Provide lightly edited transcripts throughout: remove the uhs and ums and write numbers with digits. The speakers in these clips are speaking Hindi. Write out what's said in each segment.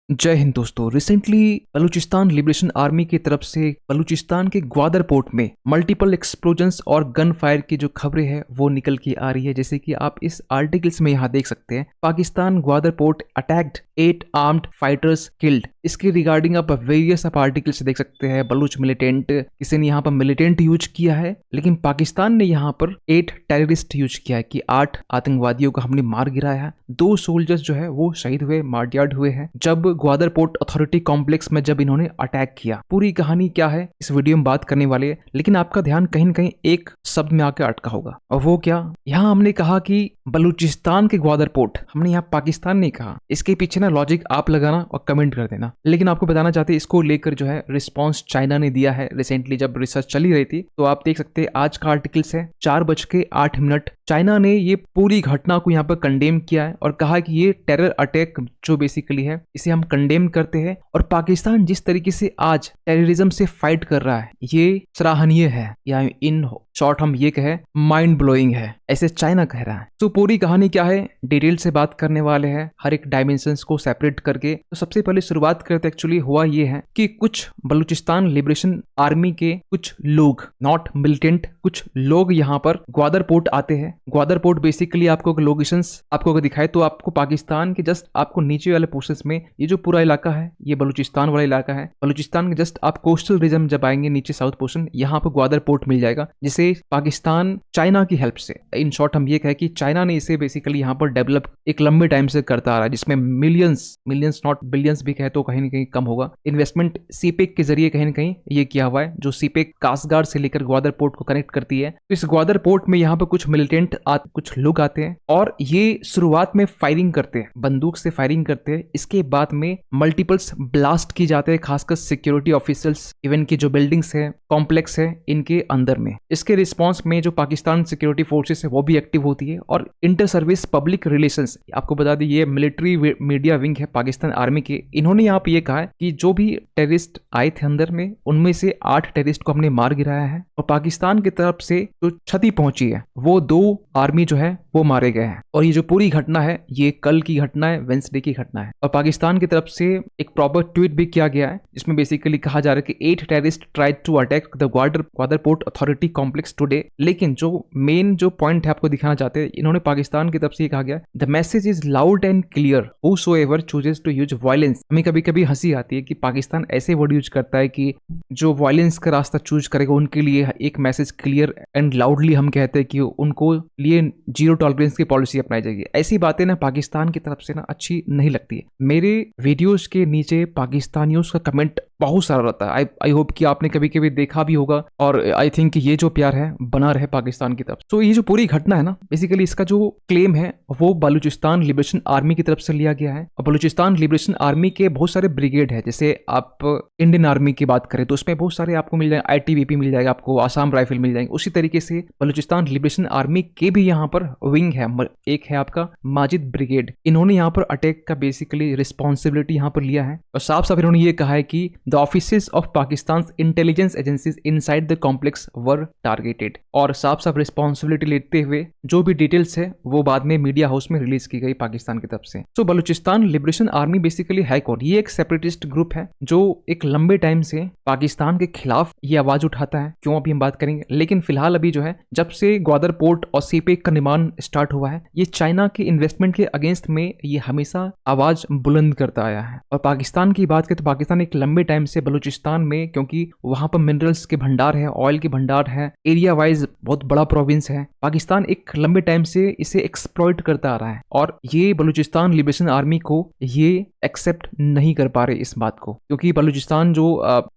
जय हिंद दोस्तों। रिसेंटली बलूचिस्तान लिबरेशन आर्मी की तरफ से बलूचिस्तान के ग्वादर पोर्ट में मल्टीपल एक्सप्लोजन्स और गन फायर की जो खबरें हैं वो निकल के आ रही है। जैसे कि आप इस आर्टिकल्स में यहाँ देख सकते हैं, Pakistan Gwadar port attacked 8 armed fighters killed. इसके रिगार्डिंग आप वेरियस आर्टिकल्स देख सकते हैं। बलूच मिलिटेंट, किसी ने यहाँ पर मिलिटेंट यूज किया है, लेकिन पाकिस्तान ने यहाँ पर 8 टेररिस्ट यूज किया है कि 8 आतंकवादियों को हमने मार गिराया है। 2 सोल्जर्स जो है वो शहीद हुए, मार्टियार्ड हुए हैं जब ग्वादर पोर्ट अथॉरिटी कॉम्प्लेक्स में जब इन्होंने अटैक किया। पूरी कहानी क्या है इस वीडियो में बात करने वाले हैं, लेकिन आपका ध्यान कहीं न कहीं एक शब्द में आकर अटका होगा, और वो क्या, यहाँ हमने कहा कि बलूचिस्तान के ग्वादर पोर्ट, हमने यहाँ पाकिस्तान नहीं कहा। इसके पीछे ना लॉजिक आप लगाना और कमेंट कर देना। लेकिन आपको बताना चाहते हैं, इसको लेकर जो है रिस्पॉन्स चाइना ने दिया है। रिसेंटली जब रिसर्च चली रही थी तो आप देख सकते हैं आज का आर्टिकल्स है 4:08। चाइना ने ये पूरी घटना को यहाँ पर कंडेम किया है और कहा कि ये टेरर अटैक जो बेसिकली है इसे हम कंडेम करते हैं, और पाकिस्तान जिस तरीके से आज टेररिज्म से फाइट कर रहा है ये सराहनीय है, या इन शॉर्ट हम ये कहें माइंड ब्लोइंग है, ऐसे चाइना कह रहा है। तो पूरी कहानी क्या है डिटेल से बात करने वाले हैं, हर एक डायमेंशंस को सेपरेट करके। तो सबसे पहले शुरुआत करते एक्चुअली हुआ ये है कि कुछ बलूचिस्तान लिबरेशन आर्मी के कुछ लोग, नॉट मिलिटेंट, कुछ लोग यहाँ पर ग्वादर पोर्ट आते हैं। ग्वादर पोर्ट बेसिकली आपको लोकेशंस आपको अगर दिखाए तो आपको पाकिस्तान के जस्ट आपको नीचे वाले पोर्शंस में ये जो पूरा इलाका है ये बलूचिस्तान वाला इलाका है। बलूचिस्तान के जस्ट आप कोस्टल रीजन जब आएंगे नीचे साउथ पोर्शन, यहाँ पर ग्वादर पोर्ट मिल जाएगा, जिसे पाकिस्तान चाइना की हेल्प से, इन शॉर्ट हम ये कहें कि चाइना ने इसे बेसिकली यहाँ पर डेवलप एक लंबे टाइम से करता आ रहा है, जिसमें मिलियंस नॉट बिलियंस भी कहे तो कहीं ना कहीं कम होगा, इन्वेस्टमेंट सीपेक के जरिए कहीं ना कहीं ये किया हुआ है, जो सीपेक कासगार से लेकर ग्वादर पोर्ट को कनेक्ट करती है। तो इस ग्वादर पोर्ट में यहाँ पर कुछ मिलिटेंट कुछ लोग आते हैं और ये शुरुआत में फायरिंग करते हैं, बंदूक से फायरिंग करते हैं। इसके बाद में मल्टीपल्स ब्लास्ट की जाते हैं, खासकर सिक्योरिटी ऑफिसर्स, इवन की जो बिल्डिंग्स है, कॉम्प्लेक्स है, इनके अंदर में। इसके रिस्पांस में जो पाकिस्तान सिक्योरिटी फोर्सेस है वो भी एक्टिव होती है, और इंटर सर्विस पब्लिक रिलेशंस, आपको बता दी ये मिलिट्री मीडिया विंग है पाकिस्तान आर्मी के, इन्होंने यहाँ पे ये कहा है कि जो भी टेररिस्ट आए थे अंदर में उनमें से 8 टेररिस्ट को हमने मार गिराया है, और पाकिस्तान की तरफ से जो क्षति पहुंची है वो 2 आर्मी जो है वो मारे गए हैं। और ये जो पूरी घटना है ये कल की घटना है, वेंसडे की घटना है, और पाकिस्तान की तरफ से एक प्रॉपर ट्वीट भी किया गया है जिसमें बेसिकली कहा जा रहा है कि 8 terrorist tried to attack the Gwadar port authority complex today. लेकिन जो मेन जो पॉइंट है आपको दिखाना चाहते हैं, इन्होंने पाकिस्तान की तरफ से कहा गया, the message is loud and clear, whosoever chooses to use violence. हमें कभी कभी हंसी आती है कि पाकिस्तान ऐसे वर्ड यूज करता है कि जो वायलेंस का रास्ता चूज करेगा उनके लिए एक मैसेज क्लियर एंड लाउडली हम कहते हैं कि उनको लिए जीरो टॉलरेंस की पॉलिसी अपनाई जाएगी। ऐसी बातें ना पाकिस्तान की तरफ से ना अच्छी नहीं लगती है। मेरे वीडियोस के नीचे पाकिस्तानियों का कमेंट बहुत सारा रहता है। आई होप कि आपने कभी कभी देखा भी होगा, और आई थिंक ये जो प्यार है बना रहे पाकिस्तान की तरफ। तो ये जो पूरी घटना है ना, बेसिकली इसका जो क्लेम है वो बलूचिस्तान लिबरेशन आर्मी की तरफ से लिया गया है। और बलूचिस्तान लिबरेशन आर्मी के बहुत सारे ब्रिगेड है, जैसे आप इंडियन आर्मी की बात करें तो उसमें बहुत सारे आपको मिल जाएंगे, ITBP मिल जाएगा आपको, आसाम राइफल मिल जाएंगे। उसी तरीके से बलूचिस्तान लिबरेशन आर्मी के भी यहाँ पर विंग है, एक है आपका माजिद ब्रिगेड। इन्होंने यहाँ पर अटैक का बेसिकली रिस्पॉन्सिबिलिटी यहाँ पर लिया है, और साफ साफ इन्होंने ये कहा है कि the offices of Pakistan intelligence agencies inside the complex were targeted. और साफ साफ रिस्पॉन्सिबिलिटी लेते हुए जो भी डिटेल्स है वो बाद में मीडिया हाउस में रिलीज की गई पाकिस्तान की तरफ से। तो बलूचिस्तान लिबरेशन आर्मी बेसिकली है कौन, ये एक सेपरेटिस्ट ग्रुप है जो एक लंबे टाइम से पाकिस्तान के खिलाफ ये आवाज उठाता है। क्यों अभी हम बात करेंगे, लेकिन फिलहाल अभी जो है जब से ग्वादर पोर्ट और सीपेक का निर्माण स्टार्ट हुआ है, ये चाइना के इन्वेस्टमेंट के अगेंस्ट में ये हमेशा आवाज बुलंद करता आया है। और पाकिस्तान की बात करें तो पाकिस्तान एक लंबे टाइम से बलूचिस्तान में, क्योंकि वहां पर मिनरल्स के भंडार है, ऑयल के भंडार है, एरिया वाइज बहुत बड़ा प्रोविंस है, पाकिस्तान एक लंबे टाइम से इसे एक्सप्लॉइट करता आ रहा है। और ये बलूचिस्तान लिबरेशन आर्मी को ये एक्सेप्ट नहीं कर पा रहे इस बात को, क्योंकि बलूचिस्तान जो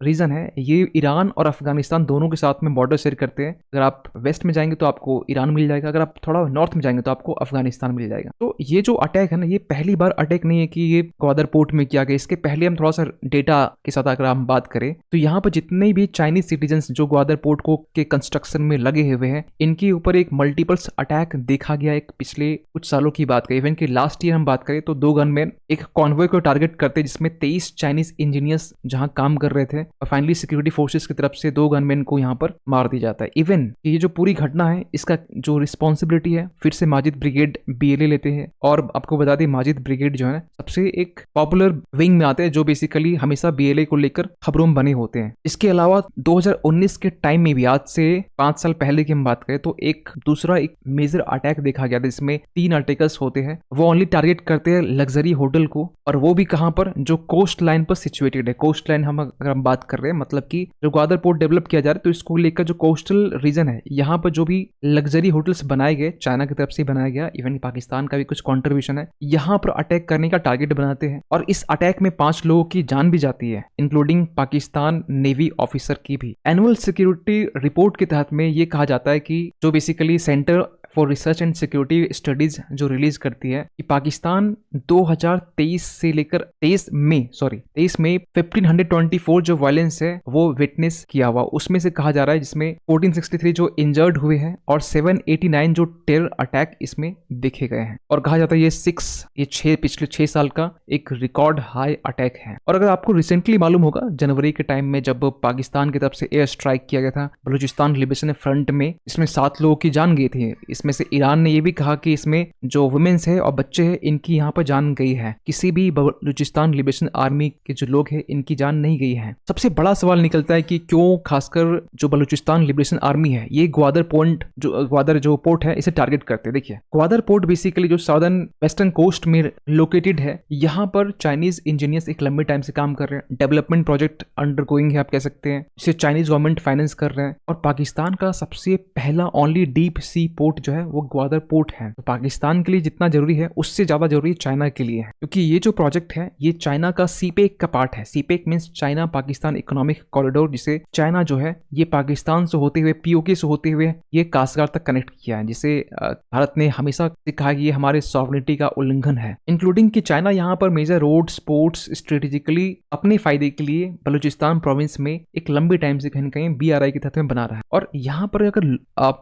रीजन है ये ईरान और अफगानिस्तान दोनों के साथ में बॉर्डर शेयर करते हैं। अगर आप वेस्ट में जाएंगे तो आपको ईरान मिल जाएगा, अगर आप थोड़ा नॉर्थ में जाएंगे तो आपको अफगानिस्तान मिल जाएगा। तो ये जो अटैक है ना, ये पहली बार अटैक नहीं है कि ये ग्वादर पोर्ट में किया गया। इसके पहले हम थोड़ा सा डेटा के साथ पता अगर हम बात करें तो यहाँ पर जितने भी चाइनीज सिटीजन्स जो ग्वादर पोर्ट को के कंस्ट्रक्शन में लगे हुए हैं, इनके ऊपर एक मल्टीपल्स अटैक देखा गया एक पिछले कुछ सालों की बात करें। इवन कि लास्ट ईयर हम बात करें तो 2 गनमैन एक कॉन्वॉय को टारगेट करते जिसमें 23 चाइनीज इंजीनियर्स जहां काम कर रहे थे और फाइनली सिक्योरिटी फोर्सेस की तरफ से 2 गनमैन को यहाँ पर मार दिया जाता है। इवन ये जो पूरी घटना है इसका जो रिस्पॉन्सिबिलिटी है फिर से माजिद ब्रिगेड BLA लेते हैं। और आपको बता दें माजिद ब्रिगेड जो है सबसे एक पॉपुलर विंग में आते हैं जो बेसिकली हमेशा BLA को लेकर खबरों में बने होते हैं। इसके अलावा 2019 के टाइम में भी आज से 5 साल पहले की हम बात करें तो एक दूसरा एक मेजर अटैक देखा गया था जिसमें 3 अटैकर्स होते हैं। वो ओनली टारगेट करते हैं लग्जरी होटल को, और वो भी कहां पर, जो कोस्ट लाइन पर सिचुएटेड है। कोस्ट लाइन अगर हम बात कर रहे हैं मतलब कि जो ग्वादर पोर्ट डेवलप किया जा रहा है तो इसको लेकर जो कोस्टल रीजन है यहाँ पर जो भी लग्जरी होटल्स बनाए गए चाइना की तरफ से बनाया गया, इवन पाकिस्तान का भी कुछ कॉन्ट्रीब्यूशन है, यहाँ पर अटैक करने का टारगेट बनाते हैं। और इस अटैक में 5 लोगों की जान भी जाती है, इंक्लूडिंग पाकिस्तान नेवी ऑफिसर की भी। एनुअल सिक्योरिटी रिपोर्ट के तहत में ये कहा जाता है कि जो basically centre for research and security studies जो रिलीज करती है कि पाकिस्तान 2023 से लेकर 23 मई 1524 जो वायलेंस है वो विटनेस किया हुआ, उसमें से कहा जा रहा है जिसमें 1463 जो इंजर्ड हुए हैं और 789 जो टेरर अटैक इसमें देखे गए हैं। और कहा जाता है ये पिछले 6 साल का एक रिकॉर्ड हाई अटैक है। और अगर आपको रिसेंटली मालूम होगा जनवरी के टाइम में जब पाकिस्तान की तरफ से एयर स्ट्राइक किया गया था बलूचिस्तान लिबरेशन फ्रंट में, इसमें 7 लोगों की जान गई थी। इसमें से ईरान ने यह भी कहा कि इसमें जो वुमेन्स है और बच्चे हैं इनकी यहाँ पर जान गई है, किसी भी बलूचिस्तान लिबरेशन आर्मी के जो लोग हैं इनकी जान नहीं गई है। सबसे बड़ा सवाल निकलता है कि क्यों खासकर जो बलूचिस्तान लिबरेशन आर्मी है ये ग्वादर जो पोर्ट है इसे टारगेट करते हैं। देखिए ग्वादर पोर्ट बेसिकली जो साउदर्न वेस्टर्न कोस्ट में लोकेटेड है, यहाँ पर चाइनीज इंजीनियर्स एक लंबे टाइम से काम कर रहे हैं। डेवलपमेंट प्रोजेक्ट अंडर गोइंग है आप कह सकते हैं, इसे चाइनीज गवर्नमेंट फाइनेंस कर रहे हैं। और पाकिस्तान का सबसे पहला ओनली डीप सी पोर्ट जो है वो ग्वादर पोर्ट है। तो पाकिस्तान के लिए जितना जरूरी है उससे ज्यादा जरूरी चाइना के लिए है, क्योंकि ये जो प्रोजेक्ट है ये चाइना का सीपेक का पार्ट है। CPEC means China Pakistan economic corridor, जिसे चाइना जो है ये पाकिस्तान से होते हुए POK से होते हुए ये कासगार तक कनेक्ट किया है, जिसे भारत ने हमेशा कहा कि ये हमारे सॉवरेनिटी का उल्लंघन है। इंक्लूडिंग कि चाइना यहाँ पर मेजर रोड स्पोर्ट्स स्ट्रेटेजिकली अपने फायदे के लिए बलूचिस्तान प्रोविंस में एक लंबे टाइम से कहीं कहीं BRI के तहत में बना रहा है। और यहाँ पर अगर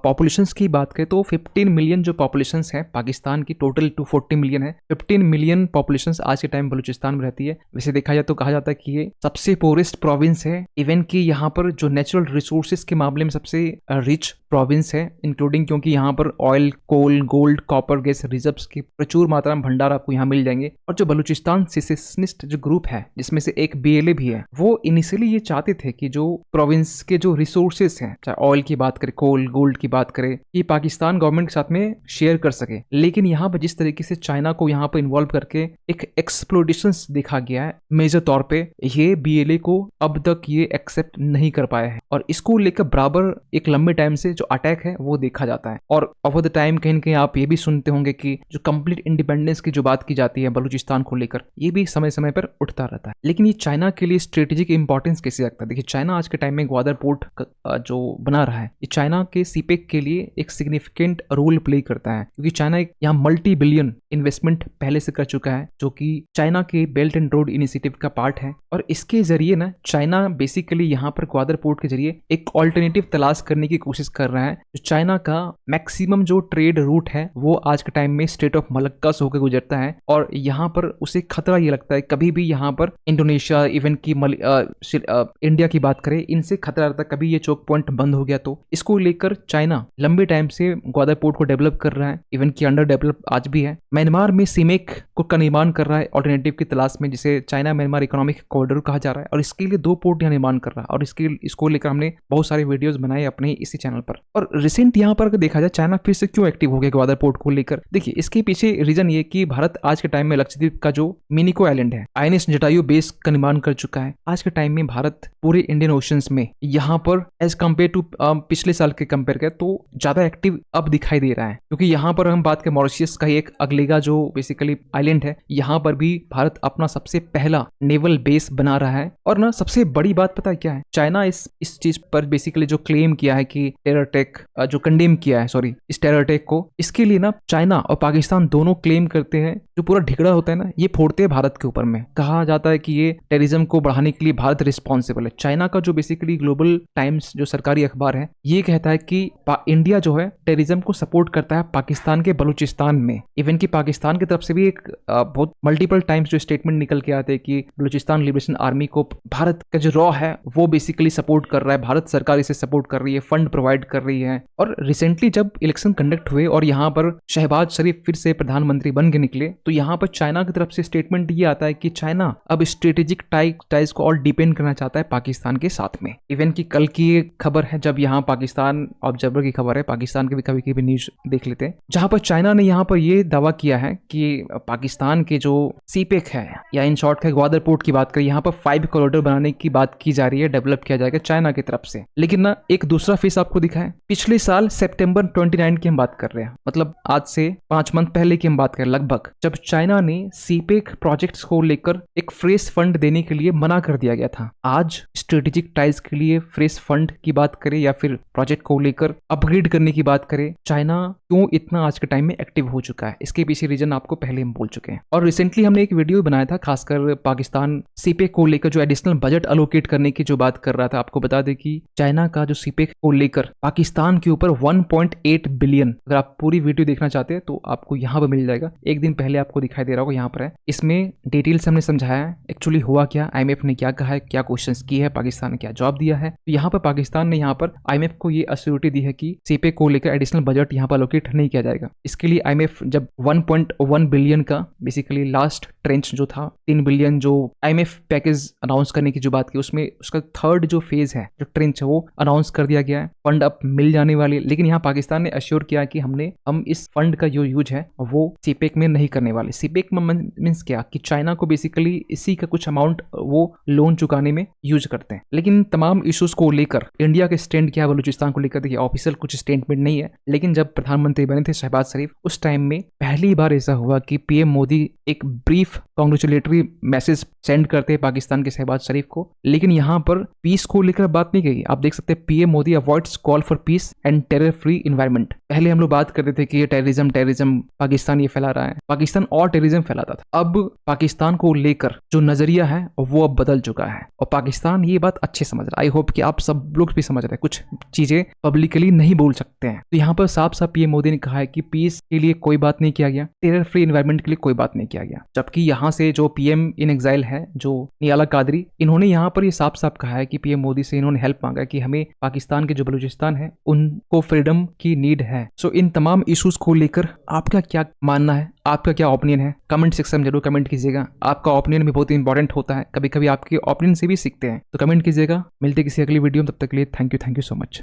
पॉपुलेशन की बात करें तो 15 मिलियन जो पॉपुलेशन है पाकिस्तान की, टोटल 240 मिलियन है। 15 मिलियन पॉपुलेशन आज के टाइम बलूचिस्तान में रहती है। वैसे देखा जाए तो कहा जाता है कि ये सबसे पोरेस्ट प्रोविंस है, इवन कि यहाँ पर जो नेचुरल रिसोर्सेज के मामले में सबसे रिच प्रोविंस है, इंक्लूडिंग क्योंकि यहाँ पर ऑयल, कोल, गोल्ड, कॉपर, गैस रिजर्व्स की प्रचुर मात्रा में भंडार आपको यहाँ मिल जाएंगे। और जो बलूचिस्तान सेसेशनिस्ट जो ग्रुप है जिसमें से एक BLA भी है, वो इनिशियली ये चाहते थे कि जो प्रोविंस के जो रिसोर्सेज हैं, चाहे ऑयल की बात करें, कोल, गोल्ड की बात करें, ये पाकिस्तान गवर्नमेंट के साथ में शेयर कर सके। लेकिन यहाँ पर जिस तरीके से चाइना को यहाँ पर इन्वॉल्व करके एक एक्सप्लोटेशन देखा गया है मेजर तौर पे, ये BLA को अब तक ये एक्सेप्ट नहीं कर पाया है। और इसको लेकर बराबर एक लंबे टाइम से जो अटैक है वो देखा जाता है। और ओवर द टाइम कहीं न कहीं आप ये भी सुनते होंगे कि जो कंप्लीट इंडिपेंडेंस की जो बात की जाती है बलूचिस्तान को लेकर, ये भी समय समय पर उठता रहता है। लेकिन ये चाइना के लिए स्ट्रेटेजिक इंपॉर्टेंस कैसे रखता है? देखिए चाइना आज के टाइम में ग्वादर पोर्ट जो बना रहा है ये चाइना के सीपेक के लिए एक सिग्निफिकेंट रोल प्ले करता है, क्योंकि चाइना यहाँ मल्टी बिलियन इन्वेस्टमेंट पहले से कर चुका है जो कि चाइना के बेल्ट एंड रोड इनिशिएटिव का पार्ट है। और इसके जरिए ना चाइना बेसिकली यहाँ पर ग्वादर पोर्ट के जरिए एक ऑल्टरनेटिव तलाश करने की कोशिश कर रहा है। जो चाइना का मैक्सिमम जो ट्रेड रूट है वो आज के टाइम में स्ट्रेट ऑफ मलक्का से होकर गुजरता है, और यहाँ पर उसे खतरा ये लगता है कभी भी यहाँ पर इंडोनेशिया, इवन की इंडिया की बात करें, इनसे खतरा रहता है कभी ये चोक पॉइंट बंद हो गया तो। इसको लेकर चाइना लंबे टाइम से ग्वादर पोर्ट को डेवलप कर रहा है, इवन की अंडर डेवलप आज भी है। म्यांमार में सीमेक का निर्माण कर रहा है ऑल्टरनेटिव की तलाश में, जिसे चाइना म्यांमार इकोनॉमिक कॉरिडोर कहा जा रहा है। और इसके लिए 2 पोर्ट यहाँ निर्माण कर रहा है, और इसको लेकर हमने बहुत सारे वीडियोस बनाए अपने इसी चैनल पर। और रिसेंट यहाँ पर देखा जाए चाइना फिर से क्यों एक्टिव हो गया ग्वादर पोर्ट को लेकर, देखिए इसके पीछे रीजन ये कि भारत आज के टाइम में लक्षद्वीप का जो मिनिको आइलैंड है, INS जटायु बेस का निर्माण कर चुका है। आज के टाइम में भारत पूरे इंडियन ओशंस में यहाँ पर एज कम्पेयर टू पिछले साल के कंपेयर करें तो ज्यादा एक्टिव अब दिखाई दे रहा है, क्योंकि यहाँ पर हम बात करें मॉरिशस का एक अगलेगा जो बेसिकली आइलैंड है, यहाँ पर भी भारत अपना सबसे पहला नेवल बेस बना रहा है। और ना सबसे बड़ी बात पता है क्या है, चाइना इस चीज पर बेसिकली जो क्लेम किया है कि टेरर अटैक जो कंडेम किया है, इस टेरर अटैक को, इसके लिए ना चाइना और पाकिस्तान दोनों क्लेम करते हैं जो पूरा ढिकड़ा होता है ना, ये फोड़ते हैं भारत के ऊपर में। कहा जाता है कि ये टेररिज्म को बढ़ाने के लिए भारत रिस्पॉन्सिबल है। चाइना का जो बेसिकली ग्लोबल टाइम्स जो सरकारी अखबार है, ये कहता है कि इंडिया जो है टेररिज्म को सपोर्ट करता है पाकिस्तान के बलूचिस्तान में। इवन कि पाकिस्तान की तरफ से भी एक बहुत मल्टीपल टाइम्स जो स्टेटमेंट निकल के आते हैं कि बलूचिस्तान लिबरेशन आर्मी को भारत का जो रॉ है वो बेसिकली सपोर्ट कर रहा है, भारत सरकार इसे सपोर्ट कर रही है, फंड प्रोवाइड कर रही है। और रिसेंटली जब इलेक्शन कंडक्ट हुए और यहाँ पर शहबाज शरीफ फिर से प्रधानमंत्री बन के निकले, तो यहाँ पर चाइना की तरफ से स्टेटमेंट ये आता है कि चाइना अब स्ट्रेटेजिक टाइज को और डिपेंड करना चाहता है पाकिस्तान के साथ में। इवन की कल की खबर है, जब यहाँ पाकिस्तान ऑब्जर्वर की खबर है, पाकिस्तान के भी कभी कभी न्यूज देख लेते हैं, जहां पर चाइना ने यहाँ पर ये दावा किया है कि पाकिस्तान के जो सीपेक है या इन शॉर्ट का ग्वादर पोर्ट की बात करें, यहाँ पर 5 कॉरिडोर बनाने की बात की जा रही है, डेवलप किया जाएगा चाइना की तरफ से। लेकिन ना एक दूसरा फेस आपको दिखा है, पिछले साल सितंबर 29 की हम बात कर रहे हैं, मतलब आज से 5 मंथ पहले की हम बात करें लगभग, जब चाइना ने सीपेक प्रोजेक्ट्स को लेकर एक फ्रेश फंड देने के लिए मना कर दिया गया था। आज स्ट्रेटेजिक टाइज के लिए फ्रेश फंड की बात करें या फिर प्रोजेक्ट को लेकर अपग्रेड करने की बात करें, चाइना क्यों इतना आज के टाइम में एक्टिव हो चुका है, इसके पीछे रीजन आपको पहले हम बोल चुके हैं। और रिसेंटली हमने एक वीडियो बनाया था खासकर पाकिस्तान सीपेक को लेकर जो एडिशनल बजट अलोकेट करने की जो बात कर रहा था। आपको बता दें कि चाइना का जो सीपेक को लेकर पाकिस्तान के ऊपर 1.8 बिलियन, अगर आप पूरी वीडियो देखना चाहते हैं तो आपको यहाँ पर मिल जाएगा, एक दिन पहले आपको दिखाई दे रहा होगा, यहाँ पर है। इसमें डिटेल्स हमने समझाया है एक्चुअली हुआ क्या, IMF ने क्या कहा है, क्या क्वेश्चंस किए है, पाकिस्तान ने क्या जवाब दिया है। तो यहाँ पर पाकिस्तान ने यहाँ पर IMF को ये अश्योरिटी दी है कि सीपेक को लेकर एडिशनल बजट यहाँ पर अलोकेट नहीं किया जाएगा। इसके लिए IMF जब 1.1 बिलियन का बेसिकली लास्ट ट्रेंच जो था, 3 बिलियन जो IMF पैकेज अनाउंस करने की जो बात की, उसमें उसका थर्ड जो फेज है, जो ट्रेंच है, वो अनाउंस कर दिया गया है, फंड अब मिल जाने वाली। लेकिन यहाँ पाकिस्तान ने अश्योर किया कि हम इस फंड का जो यूज है वो सीपेक में नहीं करने वाले। सीपेक में मीन्स क्या कि चाइना को बेसिकली इसी का कुछ अमाउंट वो लोन चुकाने में यूज करते हैं। लेकिन तमाम इश्यूज को लेकर इंडिया के स्टैंड क्या है बलूचिस्तान को लेकर, देखिए ऑफिशियल कुछ स्टेटमेंट नहीं है, लेकिन जब प्रधानमंत्री बने थे शहबाज शरीफ, उस टाइम में पहली बार ऐसा हुआ कि PM मोदी एक ब्रीफ कांग्रेचुलेटरी मैसेज सेंड करते हैं पाकिस्तान के शहबाज शरीफ को। लेकिन यहाँ पर पीस को लेकर बात नहीं गई। आप देख सकते हैं PM Modi avoids call for piece and terror free environment. पहले हम लोग बात करते थे कि ये टेररिज्म पाकिस्तान ये फैला रहा है, पाकिस्तान और टेररिज्म फैलाता था। अब पाकिस्तान को लेकर जो नजरिया है वो अब बदल चुका है और पाकिस्तान ये बात अच्छे समझ रहा है। आई होप कि आप सब लोग भी समझ रहे हैं, कुछ चीजें पब्लिकली नहीं बोल सकते हैं। तो यहाँ पर साफ साफ PM मोदी ने कहा है कि पीस के लिए कोई बात नहीं किया गया, टेरर फ्री इन्वायरमेंट के लिए कोई बात नहीं किया गया। जबकि यहाँ से जो PM इन एग्जाइल है, जो नियाला कादरी, इन्होंने यहाँ पर ये साफ साफ कहा है कि PM मोदी से इन्होंने हेल्प मांगा कि हमें पाकिस्तान के जो बलूचिस्तान है उनको फ्रीडम की नीड है। सो इन तमाम इश्यूज को लेकर आपका क्या मानना है, आपका क्या ओपिनियन है, कमेंट सेक्शन में जरूर कमेंट कीजिएगा। आपका ओपिनियन भी बहुत इंपॉर्टेंट होता है, कभी कभी आपके ओपिनियन से भी सीखते हैं, तो कमेंट कीजिएगा। मिलते किसी अगली वीडियो में, तब तक के लिए थैंक यू सो मच।